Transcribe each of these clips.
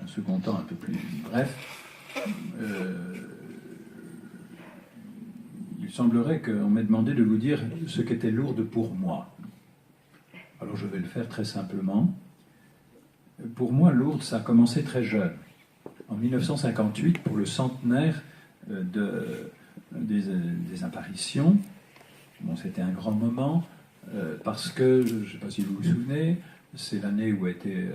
un second temps un peu plus bref. Il semblerait qu'on m'ait demandé de vous dire ce qu'était Lourdes pour moi. Alors je vais le faire très simplement. Pour moi, Lourdes, ça a commencé très jeune. En 1958, pour le centenaire des apparitions, bon, c'était un grand moment, parce que, je ne sais pas si vous vous souvenez, c'est l'année où a été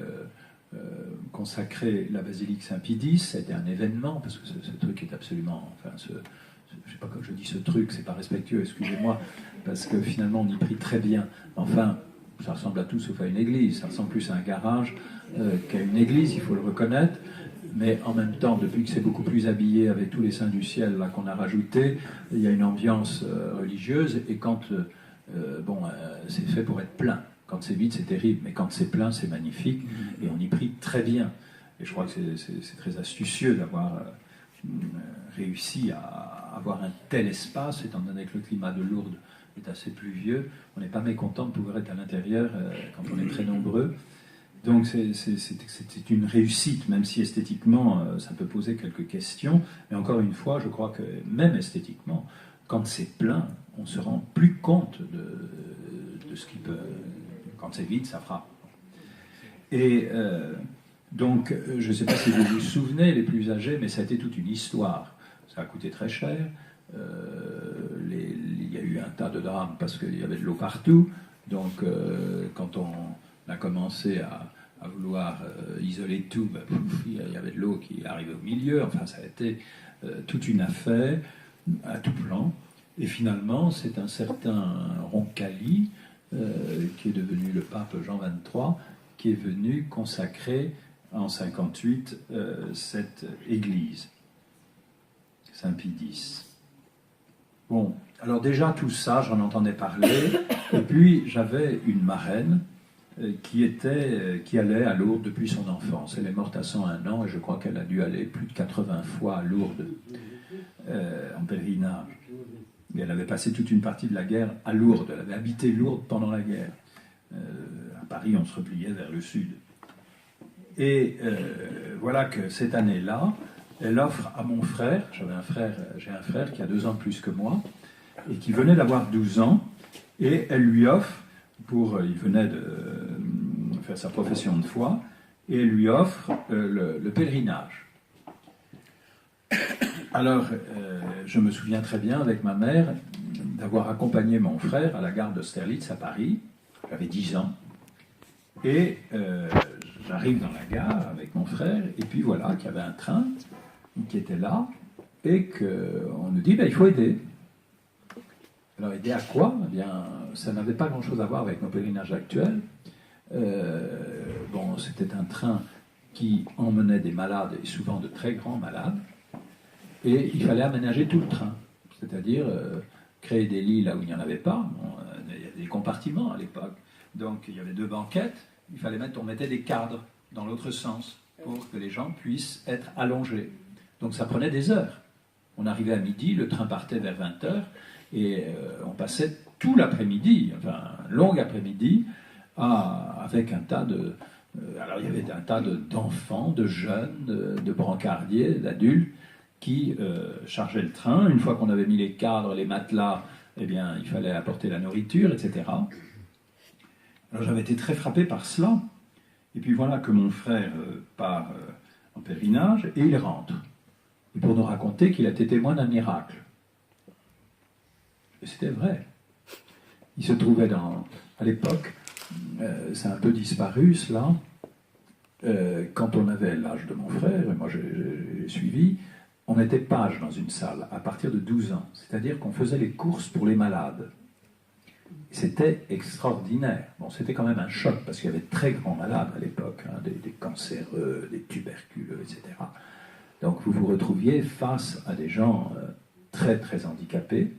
consacrée la basilique Saint-Pie X. C'était un événement, parce que ce truc est absolument... Enfin, je ne sais pas quand je dis ce truc, c'est pas respectueux, excusez-moi, parce que finalement on y prie très bien. Enfin, ça ressemble à tout sauf à une église, ça ressemble plus à un garage qu'à une église, il faut le reconnaître. Mais en même temps, depuis que c'est beaucoup plus habillé avec tous les saints du ciel là qu'on a rajouté, il y a une ambiance religieuse, et quand c'est fait pour être plein. Quand c'est vide, c'est terrible, mais quand c'est plein, c'est magnifique, et on y prie très bien. Et je crois que c'est très astucieux d'avoir réussi à avoir un tel espace, étant donné que le climat de Lourdes est assez pluvieux. On n'est pas mécontent de pouvoir être à l'intérieur quand on est très nombreux. Donc c'est une réussite, même si esthétiquement ça peut poser quelques questions. Mais encore une fois, je crois que même esthétiquement, quand c'est plein, on se rend plus compte de ce qui peut... Quand c'est vide, ça frappe. Et donc, je ne sais pas si vous vous souvenez, les plus âgés, mais ça a été toute une histoire. Ça a coûté très cher. Il y a eu un tas de drames parce qu'il y avait de l'eau partout. Donc, quand on a commencé à vouloir isoler tout, il y avait de l'eau qui arrivait au milieu. Enfin, ça a été toute une affaire à tout plan. Et finalement, c'est un certain Roncalli, qui est devenu le pape Jean XXIII, qui est venu consacrer en 58 cette église, Saint-Pie X. Bon, alors déjà tout ça, j'en entendais parler, et puis j'avais une marraine qui allait à Lourdes depuis son enfance. Elle est morte à 101 ans, et je crois qu'elle a dû aller plus de 80 fois à Lourdes, en pèlerinage. Et elle avait passé toute une partie de la guerre à Lourdes, elle avait habité Lourdes pendant la guerre. À Paris, on se repliait vers le sud. Et voilà que cette année-là, elle offre à mon frère, j'ai un frère qui a 2 ans de plus que moi, et qui venait d'avoir 12 ans, et elle lui offre, il venait de faire sa profession de foi, et elle lui offre le pèlerinage. Alors, je me souviens très bien avec ma mère d'avoir accompagné mon frère à la gare d'Austerlitz à Paris. J'avais 10 ans. Et j'arrive dans la gare avec mon frère, et puis voilà qu'il y avait un train qui était là, et qu'on nous dit, il faut aider. Alors aider à quoi ? Eh bien, ça n'avait pas grand-chose à voir avec nos pèlerinages actuels. C'était un train qui emmenait des malades, et souvent de très grands malades, et il fallait aménager tout le train, c'est-à-dire créer des lits là où il n'y en avait pas. Il y a des compartiments à l'époque, donc il y avait 2 banquettes, on mettait des cadres dans l'autre sens pour que les gens puissent être allongés. Donc ça prenait des heures. On arrivait à midi, le train partait vers 20h, et on passait tout l'après-midi, enfin un long après-midi, avec un tas de... alors il y avait un tas d'enfants, de jeunes, de brancardiers, d'adultes, qui chargeaient le train. Une fois qu'on avait mis les cadres, les matelas, eh bien, il fallait apporter la nourriture, etc. Alors j'avais été très frappé par cela. Et puis voilà que mon frère part en pèlerinage, et il rentre. Et pour nous raconter qu'il a été témoin d'un miracle. Et c'était vrai. Il se trouvait à l'époque, c'est un peu disparu cela, quand on avait l'âge de mon frère, et moi j'ai suivi, on était page dans une salle à partir de 12 ans. C'est-à-dire qu'on faisait les courses pour les malades. C'était extraordinaire. Bon, c'était quand même un choc, parce qu'il y avait de très grands malades à l'époque, des cancéreux, des tuberculeux, etc. Donc vous vous retrouviez face à des gens très très handicapés.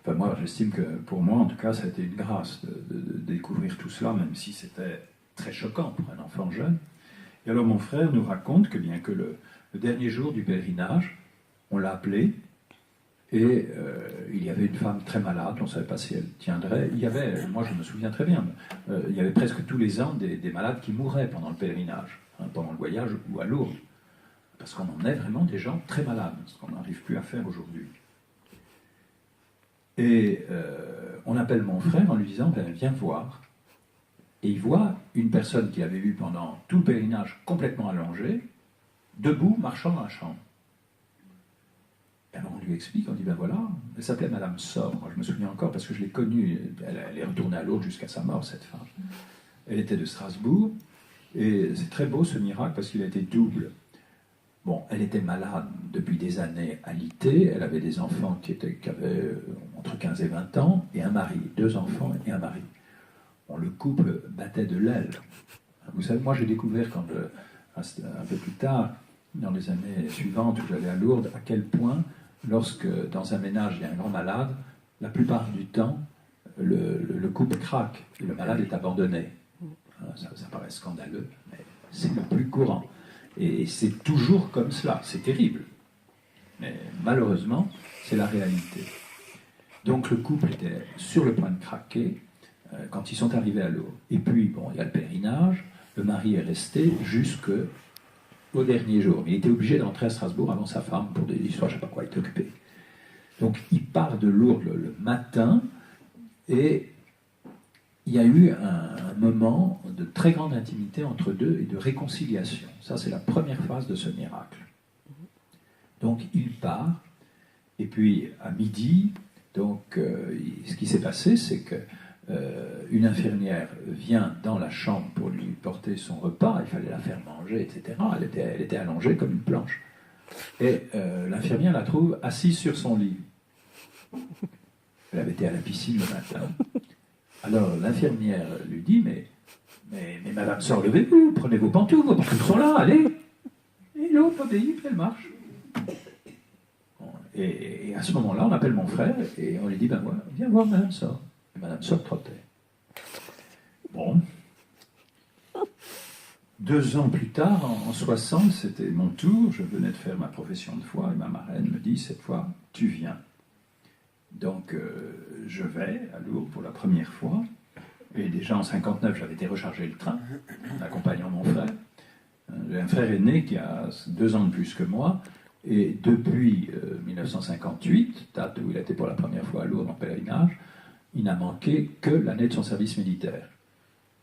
Enfin, moi, j'estime que pour moi, en tout cas, ça a été une grâce de découvrir tout cela, même si c'était très choquant pour un enfant jeune. Et alors mon frère nous raconte que bien que le dernier jour du pèlerinage, on l'a appelé, et il y avait une femme très malade, on ne savait pas si elle tiendrait. Il y avait, moi je me souviens très bien, il y avait presque tous les ans des malades qui mouraient pendant le pèlerinage. pendant le voyage ou à Lourdes. Parce qu'on en est vraiment des gens très malades, ce qu'on n'arrive plus à faire aujourd'hui. Et on appelle mon frère en lui disant, viens voir. Et il voit une personne qu'il avait vue pendant tout le pèlerinage complètement allongée, debout, marchant dans la chambre. Et alors on lui explique, on dit, voilà, elle s'appelait Madame Sor, moi je me souviens encore parce que je l'ai connue, elle est retournée à Lourdes jusqu'à sa mort, cette femme. Elle était de Strasbourg, et c'est très beau ce miracle parce qu'il a été double. Bon, elle était malade depuis des années à l'IT, elle avait des enfants qui avaient entre 15 et 20 ans, et un mari, 2 enfants et un mari. Bon, le couple battait de l'aile. Vous savez, moi j'ai découvert un peu plus tard, dans les années suivantes où j'allais à Lourdes, à quel point, lorsque dans un ménage il y a un grand malade, la plupart du temps, le couple craque et le malade est abandonné. Ça paraît scandaleux, mais c'est le plus courant. Et c'est toujours comme cela, c'est terrible. Mais malheureusement, c'est la réalité. Donc le couple était sur le point de craquer quand ils sont arrivés à Lourdes. Et puis, bon, il y a le pèlerinage, le mari est resté jusqu'au dernier jour. Mais il était obligé de rentrer à Strasbourg avant sa femme pour des histoires, je ne sais pas quoi, il était occupé. Donc il part de Lourdes le matin, et il y a eu un moment de très grande intimité entre deux et de réconciliation. Ça, c'est la première phase de ce miracle. Donc, il part, et puis à midi, donc, ce qui s'est passé, c'est que une infirmière vient dans la chambre pour lui porter son repas, il fallait la faire manger, etc. Elle était allongée comme une planche. Et l'infirmière la trouve assise sur son lit. Elle avait été à la piscine le matin. Alors l'infirmière lui dit, mais madame Sor, levez-vous, prenez vos pantoufles sont là, allez. Et l'autre obéit, elle marche. Et à ce moment-là, on appelle mon frère et on lui dit, voilà, viens voir madame Sor. Et madame Sor trottait. Bon. 2 ans plus tard, en 60, c'était mon tour, je venais de faire ma profession de foi et ma marraine me dit, cette fois, tu viens. Donc, je vais à Lourdes pour la première fois. Et déjà en 59, j'avais été recharger le train, en accompagnant mon frère. J'ai un frère aîné qui a 2 ans de plus que moi. Et depuis 1958, date où il était pour la première fois à Lourdes en pèlerinage, il n'a manqué que l'année de son service militaire.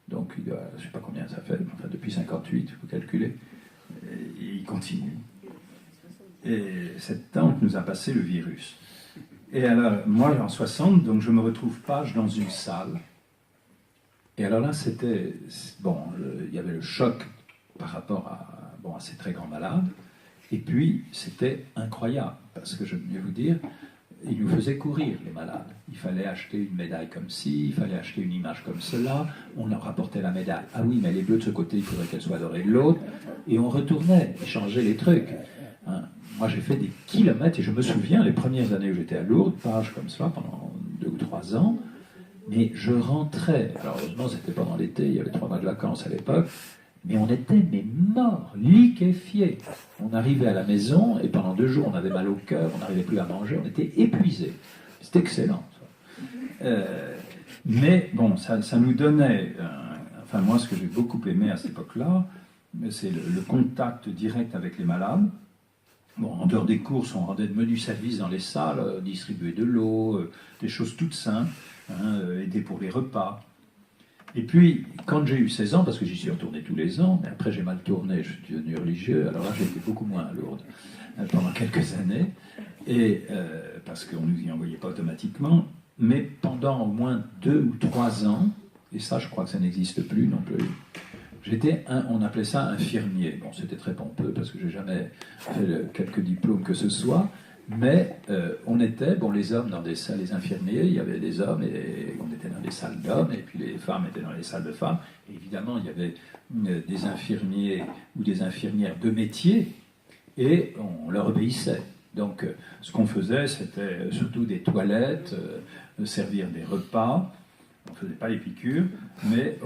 Donc, je ne sais pas combien ça fait, enfin depuis 58, il faut calculer. Et il continue. Et cette tante nous a passé le virus. Et alors, moi, en 60, donc je me retrouve page dans une salle. Et alors là, c'était... Bon, il y avait le choc par rapport à ces très grands malades. Et puis, c'était incroyable, parce que je vais vous dire, ils nous faisaient courir, les malades. Il fallait acheter une médaille comme ci, il fallait acheter une image comme cela. On leur rapportait la médaille. Ah oui, mais elle est bleue de ce côté, il faudrait qu'elle soit dorée de l'autre. Et on retournait, échanger les trucs. Hein. Moi, j'ai fait des kilomètres, et je me souviens, les premières années où j'étais à Lourdes, page comme cela, pendant 2 ou 3 ans, mais je rentrais, alors heureusement, c'était pendant l'été, il y avait 3 mois de vacances à l'époque, mais on était morts, liquéfiés. On arrivait à la maison, et pendant 2 jours, on avait mal au cœur, on n'arrivait plus à manger, on était épuisés. C'était excellent. Mais bon, ça nous donnait, enfin moi, ce que j'ai beaucoup aimé à cette époque-là, c'est le contact direct avec les malades. Bon, en dehors des courses, on rendait de menus services dans les salles, distribuer de l'eau, des choses toutes simples, aider pour les repas. Et puis, quand j'ai eu 16 ans, parce que j'y suis retourné tous les ans, mais après j'ai mal tourné, je suis devenu religieux, alors là j'ai été beaucoup moins à Lourdes pendant quelques années, et parce qu'on ne nous y envoyait pas automatiquement, mais pendant au moins 2 ou 3 ans, et ça je crois que ça n'existe plus non plus, j'étais, on appelait ça infirmier. Bon, c'était très pompeux parce que j'ai jamais fait quelques diplômes que ce soit, mais on était, bon, les hommes dans des salles, les infirmiers, il y avait des hommes et on était dans des salles d'hommes, et puis les femmes étaient dans les salles de femmes. Et évidemment, il y avait des infirmiers ou des infirmières de métier, et on leur obéissait. Donc, ce qu'on faisait, c'était surtout des toilettes, servir des repas. On ne faisait pas les piqûres, mais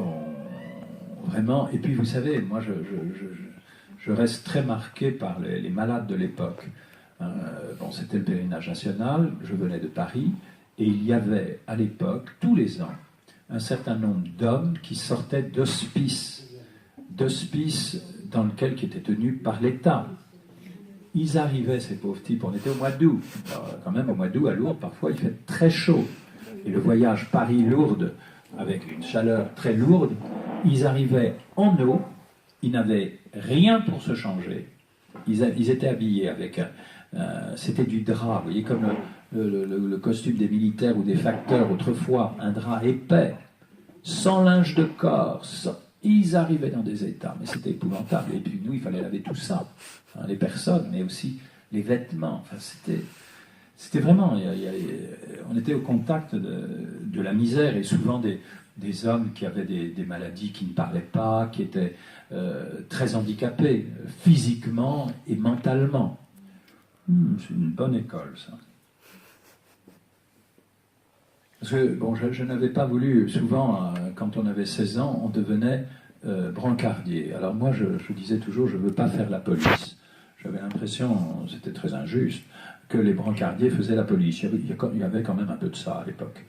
vraiment, et puis vous savez, moi je reste très marqué par les malades de l'époque. Bon, c'était le pèlerinage national, je venais de Paris, et il y avait à l'époque, tous les ans, un certain nombre d'hommes qui sortaient d'hospices dans lequel qui était tenu par l'État. Ils arrivaient, ces pauvres types, on était au mois d'août. Quand même, au mois d'août, à Lourdes, parfois, il fait très chaud. Et le voyage Paris-Lourdes, avec une chaleur très lourde, ils arrivaient en eau, ils n'avaient rien pour se changer. Ils étaient habillés avec... c'était du drap, vous voyez, comme le costume des militaires ou des facteurs autrefois, un drap épais, sans linge de corps, ils arrivaient dans des états, mais c'était épouvantable. Et puis nous, il fallait laver tout ça, hein, les personnes, mais aussi les vêtements. Enfin, c'était vraiment... on était au contact de la misère, et souvent des hommes qui avaient des maladies qui ne parlaient pas, qui étaient très handicapés, physiquement et mentalement. C'est une bonne école, ça. Parce que, bon, je n'avais pas voulu, souvent, quand on avait 16 ans, on devenait brancardier. Alors moi, je disais toujours, je ne veux pas faire la police. J'avais l'impression, c'était très injuste, que les brancardiers faisaient la police. Il y avait quand même un peu de ça à l'époque.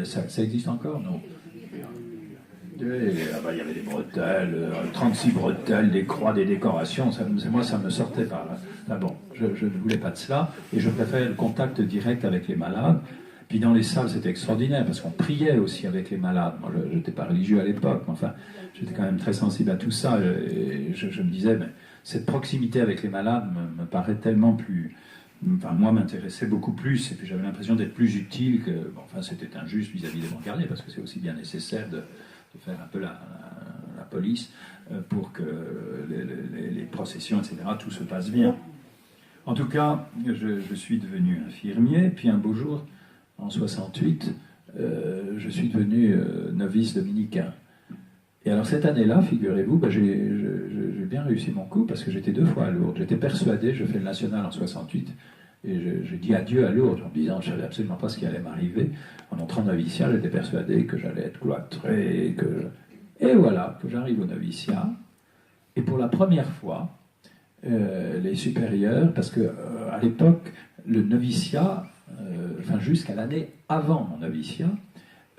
Ça existe encore, non? Il y avait des bretelles, 36 bretelles, des croix, des décorations. Moi, ça me sortait par là. Enfin bon, je ne voulais pas de cela, et je préférais le contact direct avec les malades. Puis dans les salles, c'était extraordinaire, parce qu'on priait aussi avec les malades. Moi, je n'étais pas religieux à l'époque, mais enfin, j'étais quand même très sensible à tout ça. Et je me disais, mais cette proximité avec les malades me paraît tellement plus... Enfin, moi, m'intéressait beaucoup plus, et puis j'avais l'impression d'être plus utile que... Bon, enfin, c'était injuste vis-à-vis des brancardiers, parce que c'est aussi bien nécessaire de faire un peu la police pour que les processions, etc., tout se passe bien. En tout cas, je suis devenu infirmier, puis un beau jour, en 68, je suis devenu novice dominicain. Et alors cette année-là, figurez-vous, j'ai bien réussi mon coup, parce que j'étais 2 fois à Lourdes. J'étais persuadé, je fais le national en 68, et je dis adieu à Lourdes en me disant, je ne savais absolument pas ce qui allait m'arriver. En entrant noviciat, j'étais persuadé que j'allais être cloîtré, et voilà, que j'arrive au noviciat. Et pour la première fois, les supérieurs, parce que à l'époque, le noviciat, jusqu'à l'année avant mon noviciat,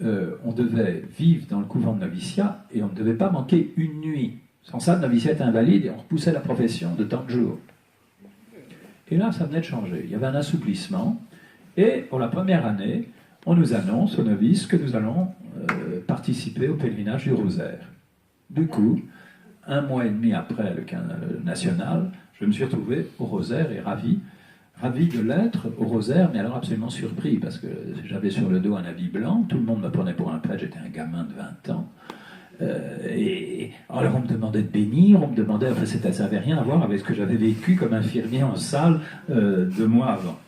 on devait vivre dans le couvent de noviciat et on ne devait pas manquer une nuit. Sans ça, le noviciat était invalide et on repoussait la profession de tant de jours. Et là, ça venait de changer. Il y avait un assouplissement. Et pour la première année, on nous annonce aux novices que nous allons participer au pèlerinage du Rosaire. Du coup, 1 mois et demi après le national, je me suis retrouvé au Rosaire et ravi de l'être au Rosaire, mais alors absolument surpris, parce que j'avais sur le dos un habit blanc, tout le monde me prenait pour un prêtre, j'étais un gamin de 20 ans. Alors on me demandait de bénir, on me demandait, enfin ça n'avait rien à voir avec ce que j'avais vécu comme infirmier en salle 2 mois avant.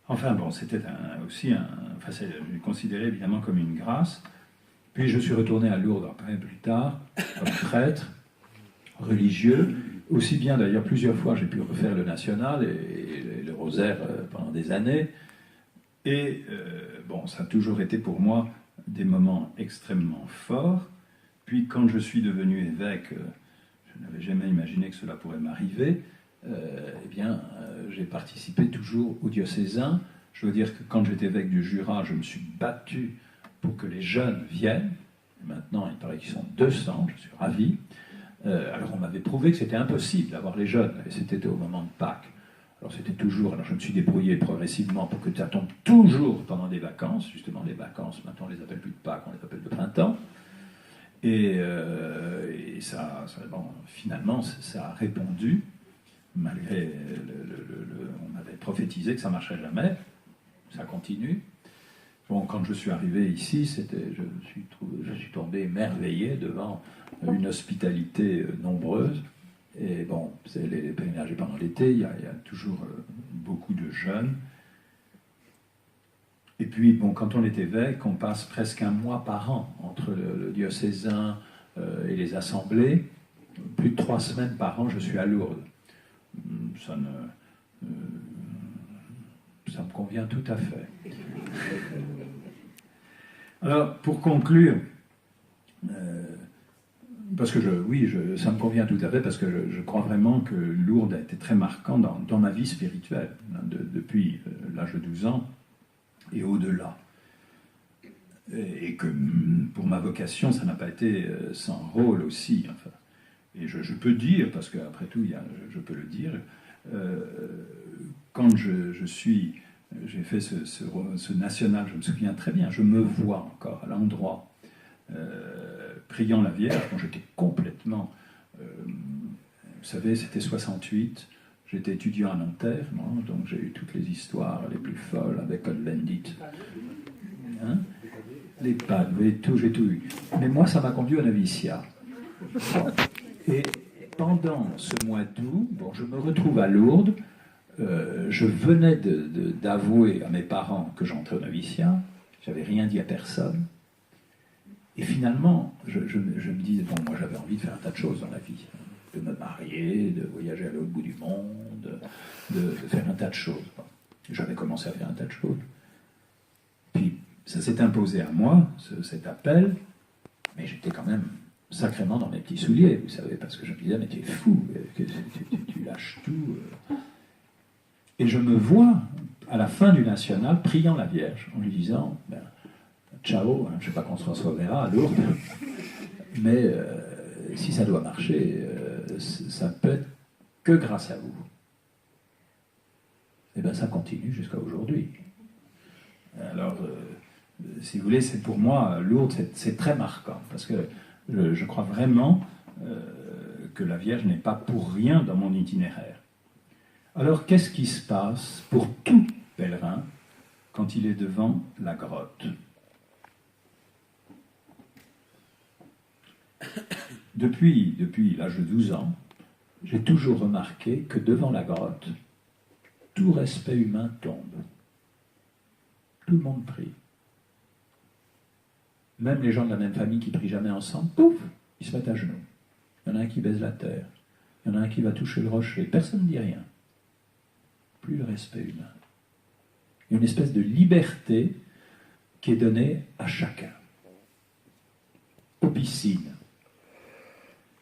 Enfin bon, c'était c'est considéré évidemment comme une grâce. Puis je suis retourné à Lourdes après, plus tard, comme prêtre, religieux, aussi bien d'ailleurs plusieurs fois j'ai pu refaire le national et le rosaire pendant des années. Et ça a toujours été pour moi des moments extrêmement forts. Puis quand je suis devenu évêque, je n'avais jamais imaginé que cela pourrait m'arriver, j'ai participé toujours au diocésain. Je veux dire que quand j'étais évêque du Jura, je me suis battu pour que les jeunes viennent. Maintenant, il paraît qu'ils sont 200, je suis ravi. Alors on m'avait prouvé que c'était impossible d'avoir les jeunes, et c'était au moment de Pâques. Alors je me suis débrouillé progressivement pour que ça tombe toujours pendant des vacances, justement les vacances, maintenant on les appelle plus de Pâques, on les appelle de printemps. Et finalement, ça a répondu, malgré on m'avait prophétisé que ça ne marcherait jamais, ça continue. Bon, quand je suis arrivé ici, je suis tombé émerveillé devant une hospitalité nombreuse. Et bon, c'est les pèlerinages pendant l'été, il y a toujours beaucoup de jeunes. Et puis, bon, quand on est évêque, on passe presque 1 mois par an entre le diocésain et les assemblées. Plus de 3 semaines par an, je suis à Lourdes. Ça me convient tout à fait. Alors, pour conclure, parce que ça me convient tout à fait, parce que je crois vraiment que Lourdes a été très marquant dans ma vie spirituelle, depuis l'âge de 12 ans et au-delà. Et que pour ma vocation, ça n'a pas été sans rôle aussi. Enfin, Et je peux dire, parce qu'après tout, je peux le dire, quand j'ai fait ce national, je me souviens très bien, je me vois encore à l'endroit, priant la Vierge, quand j'étais complètement... vous savez, c'était 68, j'étais étudiant à Nanterre, moi, donc j'ai eu toutes les histoires les plus folles avec Cohn-Bendit. Hein, les padres, j'ai tout eu. Mais moi, ça m'a conduit au noviciat. Bon. Et pendant ce mois d'août, bon, je me retrouve à Lourdes, je venais d'avouer à mes parents que j'entrais au noviciat, j'avais rien dit à personne, et finalement, je me disais, bon, moi j'avais envie de faire un tas de choses dans la vie, de me marier, de voyager à l'autre bout du monde, de faire un tas de choses. Bon, j'avais commencé à faire un tas de choses. Puis ça s'est imposé à moi, cet appel, mais j'étais quand même sacrément dans mes petits souliers, vous savez, parce que je me disais, mais tu es fou, tu lâches tout. Et je me vois, à la fin du national, priant la Vierge, en lui disant, ben, ciao, je ne sais pas qu'on se reverra à Lourdes, mais si ça doit marcher, ça peut être que grâce à vous. Et bien ça continue jusqu'à aujourd'hui. Alors, si vous voulez, c'est pour moi, Lourdes, c'est très marquant, parce que je crois vraiment que la Vierge n'est pas pour rien dans mon itinéraire. Alors, qu'est-ce qui se passe pour tout pèlerin quand il est devant la grotte? Depuis l'âge de 12 ans, j'ai toujours remarqué que devant la grotte, tout respect humain tombe. Tout le monde prie. Même les gens de la même famille qui prient jamais ensemble, pouf, ils se mettent à genoux. Il y en a un qui baise la terre. Il y en a un qui va toucher le rocher. Personne ne dit rien. Plus le respect humain. Il y a une espèce de liberté qui est donnée à chacun. Aux piscines.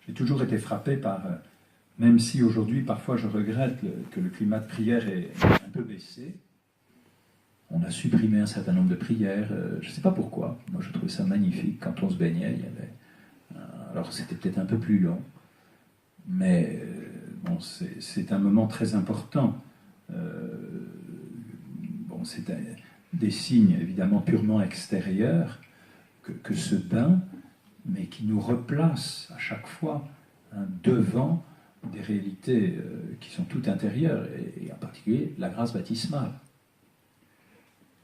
J'ai toujours été frappé par, même si aujourd'hui parfois je regrette que le climat de prière est un peu baissé, on a supprimé un certain nombre de prières, je ne sais pas pourquoi, moi je trouvais ça magnifique, quand on se baignait, il y avait... alors c'était peut-être un peu plus long, mais bon, c'est un moment très important. Bon, c'est des signes évidemment purement extérieurs que ce bain, mais qui nous replace à chaque fois devant des réalités qui sont toutes intérieures, et en particulier la grâce baptismale.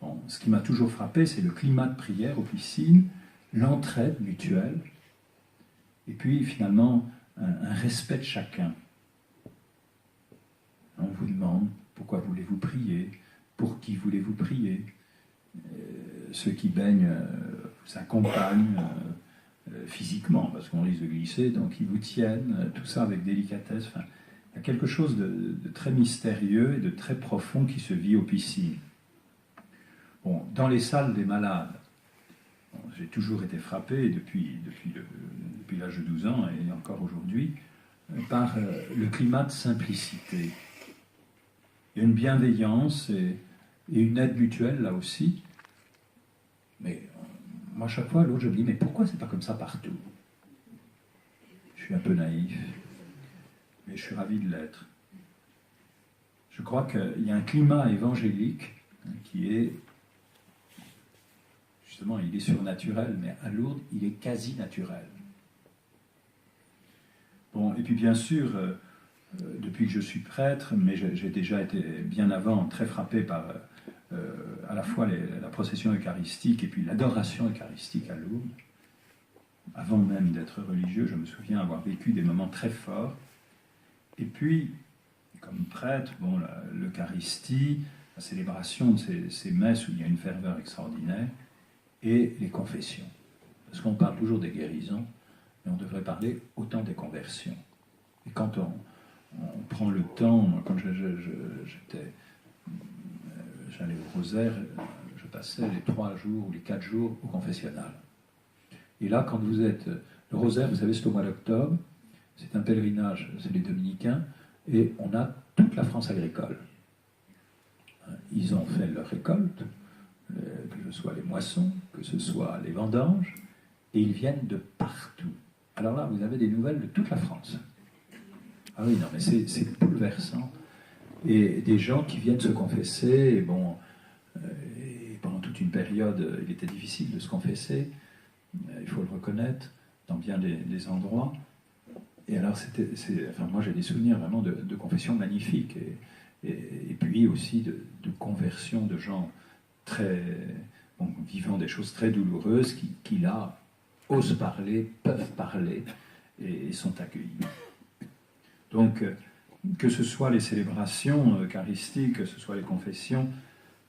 Bon, ce qui m'a toujours frappé, c'est le climat de prière aux piscines, l'entraide mutuelle, et puis finalement un respect de chacun. On vous demande pourquoi voulez-vous prier, pour qui voulez-vous prier. Ceux qui baignent vous accompagnent physiquement, parce qu'on risque de glisser, donc ils vous tiennent, tout ça avec délicatesse. Enfin, il y a quelque chose de très mystérieux et de très profond qui se vit aux piscines. Bon, dans les salles des malades, bon, j'ai toujours été frappé depuis l'âge de 12 ans et encore aujourd'hui par le climat de simplicité. Il y a une bienveillance et une aide mutuelle là aussi. Mais moi, à chaque fois, l'autre, je me dis, mais pourquoi c'est pas comme ça partout? Je suis un peu naïf, mais je suis ravi de l'être. Je crois qu'il y a un climat évangélique qui est, justement, il est surnaturel, mais à Lourdes, il est quasi naturel. Bon, et puis bien sûr, depuis que je suis prêtre, mais j'ai déjà été bien avant très frappé par à la fois la procession eucharistique et puis l'adoration eucharistique à Lourdes. Avant même d'être religieux, je me souviens avoir vécu des moments très forts. Et puis, comme prêtre, bon, l'Eucharistie, la célébration de ces messes où il y a une ferveur extraordinaire, et les confessions. Parce qu'on parle toujours des guérisons, mais on devrait parler autant des conversions. Et quand on prend le temps, moi, quand j'allais au rosaire, je passais les 3 jours ou les 4 jours au confessionnal. Et là, quand vous êtes... Le rosaire, vous savez, c'est au mois d'octobre, c'est un pèlerinage, c'est les dominicains, et on a toute la France agricole. Ils ont fait leur récolte, que ce soit les moissons, que ce soit les vendanges, et ils viennent de partout Alors là, vous avez des nouvelles de toute la France. Ah oui, non, mais c'est bouleversant. Et des gens qui viennent se confesser, et bon, et pendant toute une période, il était difficile de se confesser, il faut le reconnaître, dans bien des endroits. Et alors, enfin, moi j'ai des souvenirs vraiment de confessions magnifiques, et puis aussi de conversion de gens très, bon, vivant des choses très douloureuses, qui là, osent parler, peuvent parler, et sont accueillis. Donc, que ce soit les célébrations eucharistiques, que ce soit les confessions,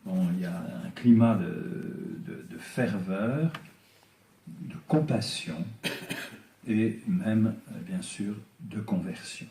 bon, il y a un climat de ferveur, de compassion et même, bien sûr, de conversion.